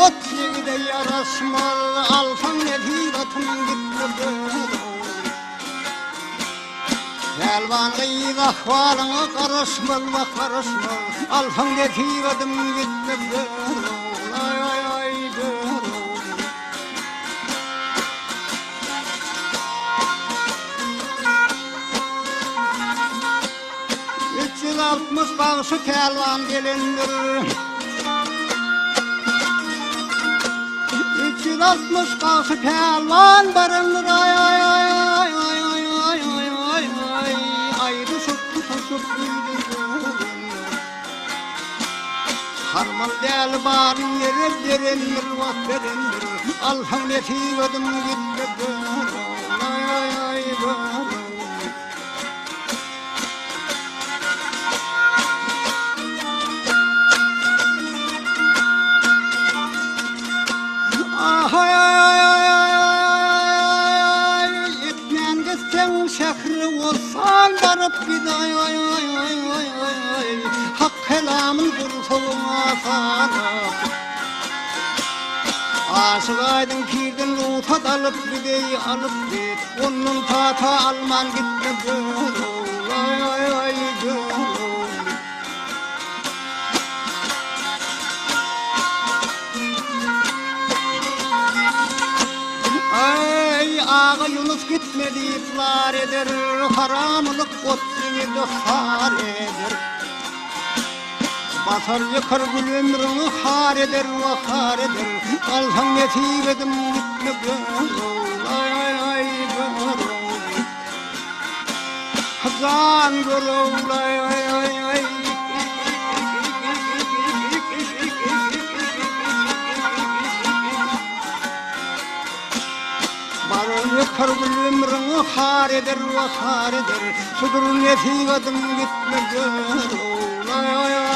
ot yegide yarasmal, alsan nefiratın gitmedi. Elvan kıyız ahvalına karışmal ve karışmal, alsan nefiratın gitmedi. Ay ay ay dur. 360 bağışı kelvan gelindir. 360 bağışı kelvan barındır. Ay ay ay ay ay ay ay ay ay ay. Ayrı şutlu taşıp harman del bari yere derindir, vak derindir. Alhan netivedim gitti. Ay ay ay ay. Ay ay ay ay ay. Etmen gitsen şehri olsan barıp gid. Ay ay ay ay ay ay. Hak kelamın kursuluna sarıp aşık aydın kirdin ruhat alıp gidey alıp git. Onun tata alman gitti. Ay ay ay ay ağa Yunus gitmedi iflar eder. Haramlık otluğu da har eder. Basar yıkar gül ömrünü har eder ve har eder. Alsan netivedim gitme. Ay ay ay Hazan gülü ay ay ay ay. Barın yıkar gül ömrünü har eder ve har eder. Sudur netivedim gitme. Ay ay ay.